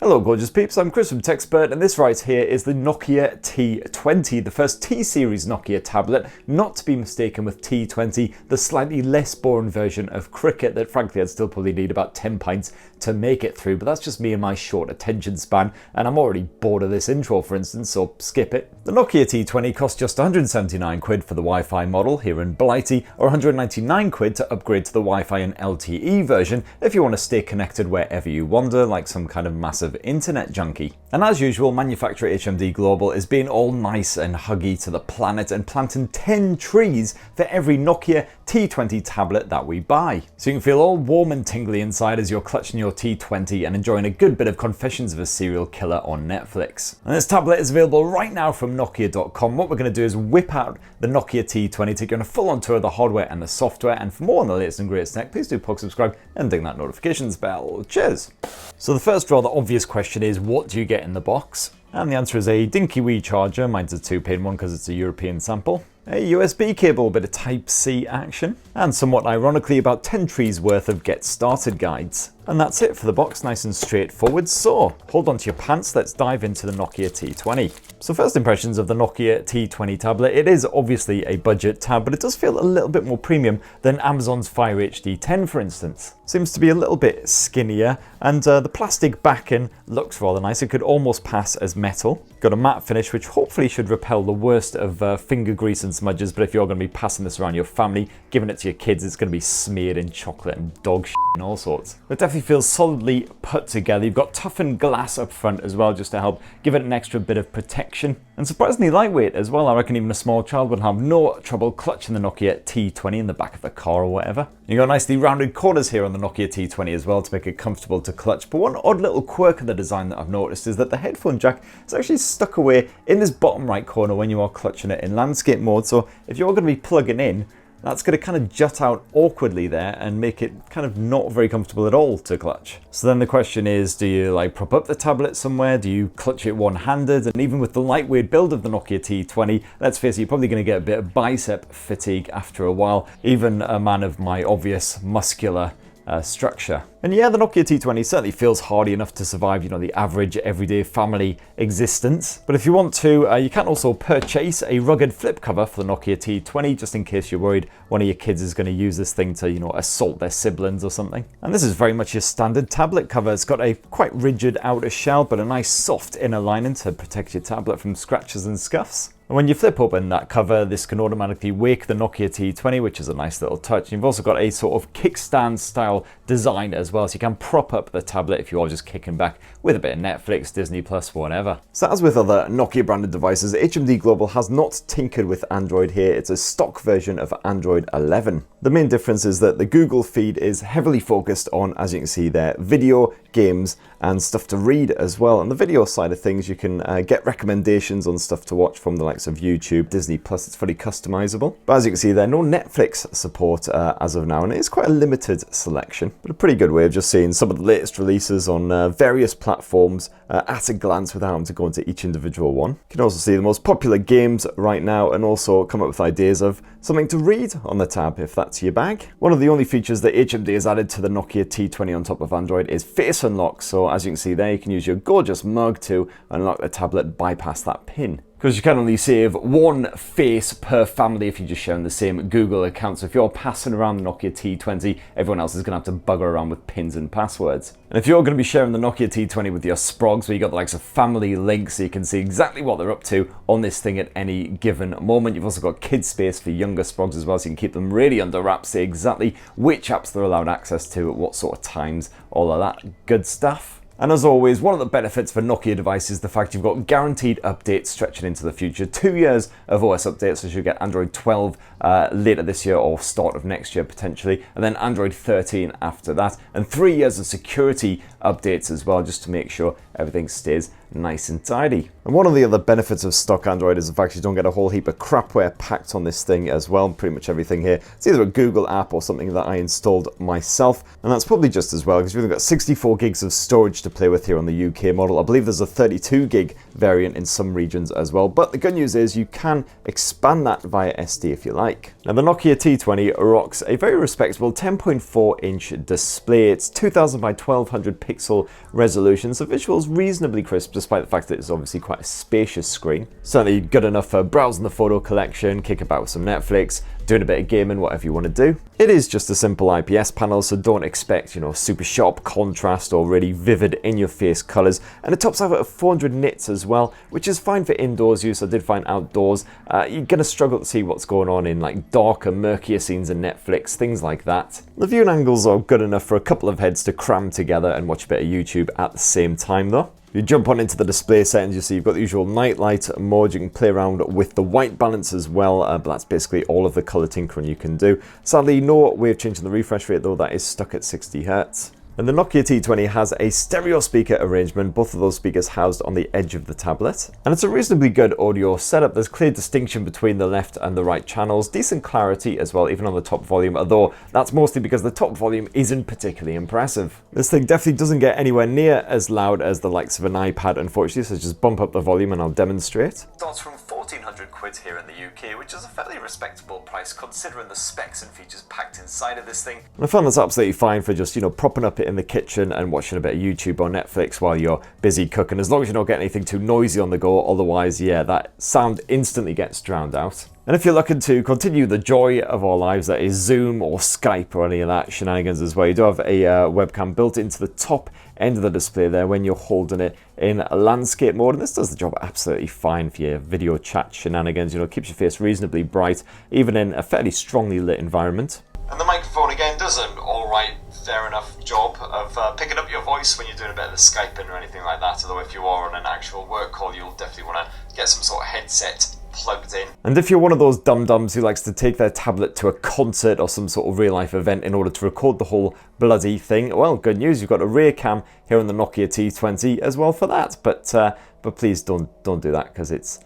Hello gorgeous peeps, I'm Chris from TechSpert, and this right here is the Nokia T20, the first T-series Nokia tablet, not to be mistaken with T20, the slightly less boring version of cricket that frankly I'd still probably need about 10 pints to make it through, but that's just me and my short attention span, and I'm already bored of this intro for instance, so skip it. The Nokia T20 costs just 179 quid for the Wi-Fi model here in Byyeeee, or 199 quid to upgrade to the Wi-Fi and LTE version if you want to stay connected wherever you wander like some kind of massive internet junkie. And as usual, manufacturer HMD Global is being all nice and huggy to the planet and planting 10 trees for every Nokia T20 tablet that we buy. So you can feel all warm and tingly inside as you're clutching your T20 and enjoying a good bit of Confessions of a Serial Killer on Netflix. And this tablet is available right now from Nokia.com. What we're going to do is whip out the Nokia T20, take you on a full-on tour of the hardware and the software, and for more on the latest and greatest tech, please do subscribe and ding that notifications bell. Cheers! So the first rather obvious question is, what do you get in the box? And the answer is a dinky wee charger, mine's a 2-pin one because it's a European sample, a USB cable, a bit of Type-C action, and somewhat ironically about 10 trees worth of get started guides. And that's it for the box, nice and straightforward. So hold on to your pants, let's dive into the Nokia T20. So first impressions of the Nokia T20 tablet, it is obviously a budget tab, but it does feel a little bit more premium than Amazon's Fire HD 10 for instance. Seems to be a little bit skinnier, and the plastic backing looks rather nice. It could almost pass as metal. Got a matte finish which hopefully should repel the worst of finger grease and smudges, but if you're going to be passing this around your family, giving it to your kids, it's going to be smeared in chocolate and dog shit and all sorts. It definitely feels solidly put together. You've got toughened glass up front as well, just to help give it an extra bit of protection. And surprisingly lightweight as well. I reckon even a small child would have no trouble clutching the Nokia T20 in the back of the car or whatever. You've got nicely rounded corners here on the Nokia T20 as well to make it comfortable to clutch. But one odd little quirk of the design that I've noticed is that the headphone jack is actually stuck away in this bottom right corner when you are clutching it in landscape mode. So if you're going to be plugging in, that's going to kind of jut out awkwardly there and make it kind of not very comfortable at all to clutch. So then the question is, do you like prop up the tablet somewhere? Do you clutch it one-handed? And even with the lightweight build of the Nokia T20, let's face it, you're probably going to get a bit of bicep fatigue after a while, even a man of my obvious muscular structure. And yeah, the Nokia T20 certainly feels hardy enough to survive, you know, the average everyday family existence. But if you want to, you can also purchase a rugged flip cover for the Nokia T20, just in case you're worried one of your kids is going to use this thing to, you know, assault their siblings or something. And this is very much your standard tablet cover. It's got a quite rigid outer shell, but a nice soft inner lining to protect your tablet from scratches and scuffs. And when you flip open that cover, this can automatically wake the Nokia T20, which is a nice little touch. You've also got a sort of kickstand style design as well, so you can prop up the tablet if you are just kicking back with a bit of Netflix, Disney Plus, whatever. So as with other Nokia branded devices, HMD Global has not tinkered with Android here. It's a stock version of Android 11. The main difference is that the Google feed is heavily focused on, as you can see there, video, games, and stuff to read as well. On the video side of things, you can get recommendations on stuff to watch from the likes of YouTube, Disney Plus. It's fully customizable. But as you can see there, no Netflix support as of now, and it is quite a limited selection, but a pretty good way of just seeing some of the latest releases on various platforms at a glance without having to go into each individual one. You can also see the most popular games right now and also come up with ideas of something to read on the tab if that's your bag. One of the only features that HMD has added to the Nokia T20 on top of Android is face unlock. So as you can see there, you can use your gorgeous mug to unlock the tablet, bypass that pin. Because you can only save one face per family if you're just sharing the same Google account. So if you're passing around the Nokia T20, everyone else is going to have to bugger around with pins and passwords. And if you're going to be sharing the Nokia T20 with your sprogs, where you got the likes of family links, so you can see exactly what they're up to on this thing at any given moment. You've also got kid space for younger sprogs as well, so you can keep them really under wraps, see exactly which apps they're allowed access to at what sort of times, all of that good stuff. And as always, one of the benefits for Nokia devices is the fact you've got guaranteed updates stretching into the future. 2 years of OS updates, so you'll get Android 12 later this year or start of next year potentially, and then Android 13 after that, and 3 years of security updates as well, just to make sure everything stays nice and tidy. And one of the other benefits of stock Android is the fact you don't get a whole heap of crapware packed on this thing as well. Pretty much everything here, it's either a Google app or something that I installed myself, and that's probably just as well because we've got 64 gigs of storage to play with here on the UK model. I believe there's a 32 gig variant in some regions as well, but the good news is you can expand that via SD if you like. Now the Nokia T20 rocks a very respectable 10.4-inch display. It's 2000 by 1200 pixel resolution, so visuals reasonably crisp despite the fact that it's obviously quite a spacious screen. Certainly good enough for browsing the photo collection, kick about with some Netflix, doing a bit of gaming, whatever you want to do. It is just a simple IPS panel, so don't expect, super sharp contrast or really vivid in-your-face colors. And it tops out at 400 nits as well, which is fine for indoors use. I did find outdoors, you're going to struggle to see what's going on in like darker, murkier scenes in Netflix, things like that. The viewing angles are good enough for a couple of heads to cram together and watch a bit of YouTube at the same time though. If you jump on into the display settings, you see you've got the usual night light mode. You can play around with the white balance as well, but that's basically all of the color tinkering you can do. Sadly, no way of changing the refresh rate though, that is stuck at 60 Hz. And the Nokia T20 has a stereo speaker arrangement, both of those speakers housed on the edge of the tablet. And it's a reasonably good audio setup. There's clear distinction between the left and the right channels, decent clarity as well, even on the top volume, although that's mostly because the top volume isn't particularly impressive. This thing definitely doesn't get anywhere near as loud as the likes of an iPad, unfortunately, so just bump up the volume and I'll demonstrate. Starts from 1,400 quid here in the UK, which is a fairly respectable price considering the specs and features packed inside of this thing. And I found that's absolutely fine for just, propping up it in the kitchen and watching a bit of YouTube or Netflix while you're busy cooking, as long as you don't get anything too noisy on the go. Otherwise, yeah, that sound instantly gets drowned out. And if you're looking to continue the joy of our lives, that is Zoom or Skype or any of that shenanigans as well, you do have a webcam built into the top end of the display there when you're holding it in landscape mode, and this does the job absolutely fine for your video chat shenanigans. Keeps your face reasonably bright even in a fairly strongly lit environment. And the microphone again does an alright, fair enough job of picking up your voice when you're doing a bit of the Skyping or anything like that, although if you are on an actual work call you'll definitely want to get some sort of headset plugged in. And if you're one of those dum-dums who likes to take their tablet to a concert or some sort of real-life event in order to record the whole bloody thing, well, good news, you've got a rear cam here on the Nokia T20 as well for that, but please don't do that because it's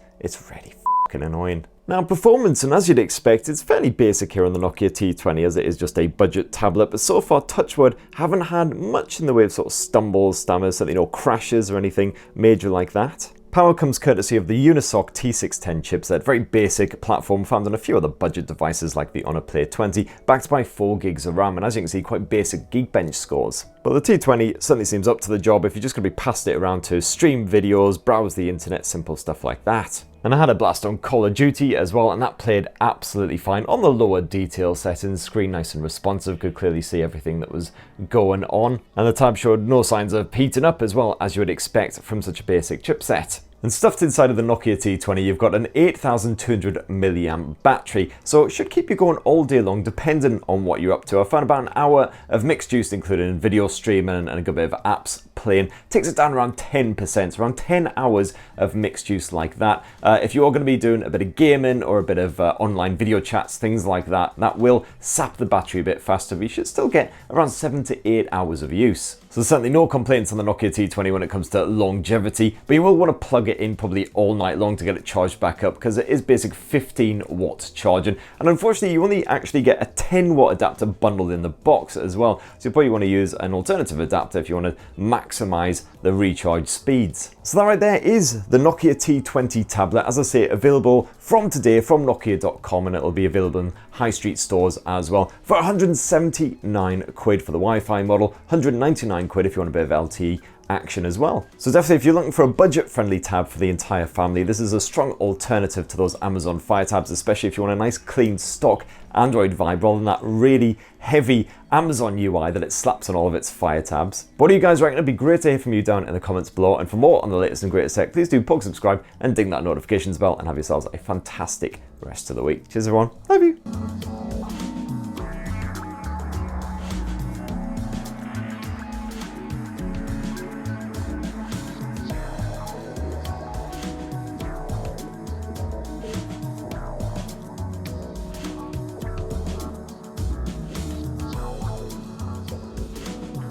really fucking annoying. Now performance, and as you'd expect, it's fairly basic here on the Nokia T20 as it is just a budget tablet, but so far, touch wood, haven't had much in the way of sort of stumbles, stammers, certainly no crashes or anything major like that. Power comes courtesy of the Unisoc T610 chipset, very basic platform found on a few other budget devices like the Honor Play 20, backed by 4 gigs of RAM, and as you can see, quite basic Geekbench scores. But the T20 certainly seems up to the job if you're just going to be passing it around to stream videos, browse the internet, simple stuff like that. And I had a blast on Call of Duty as well, and that played absolutely fine on the lower detail settings. Screen nice and responsive, could clearly see everything that was going on. And the tab showed no signs of heating up as well, as you would expect from such a basic chipset. And stuffed inside of the Nokia T20, you've got an 8,200 milliamp battery, so it should keep you going all day long depending on what you're up to. I found about an hour of mixed use, including video streaming and a good bit of apps playing. Takes it down around 10%, around 10 hours of mixed use like that. If you are going to be doing a bit of gaming or a bit of online video chats, things like that, that will sap the battery a bit faster, but you should still get around 7 to 8 hours of use. So certainly no complaints on the Nokia T20 when it comes to longevity, but you will want to plug it in probably all night long to get it charged back up because it is basic 15 watt charging, and unfortunately you only actually get a 10 watt adapter bundled in the box as well, so you probably want to use an alternative adapter if you want to maximize the recharge speeds. So that right there is the Nokia T20 tablet, as I say, available from today from Nokia.com, and it'll be available in high street stores as well for 179 quid for the Wi-Fi model, 199 quid if you want a bit of LTE action as well. So definitely if you're looking for a budget-friendly tab for the entire family, this is a strong alternative to those Amazon Fire tabs, especially if you want a nice clean stock Android vibe rather than that really heavy Amazon UI that it slaps on all of its Fire tabs. What do you guys reckon? It'd be great to hear from you down in the comments below, and for more on the latest and greatest tech, please do poke subscribe and ding that notifications bell, and have yourselves a fantastic rest of the week. Cheers everyone, love you.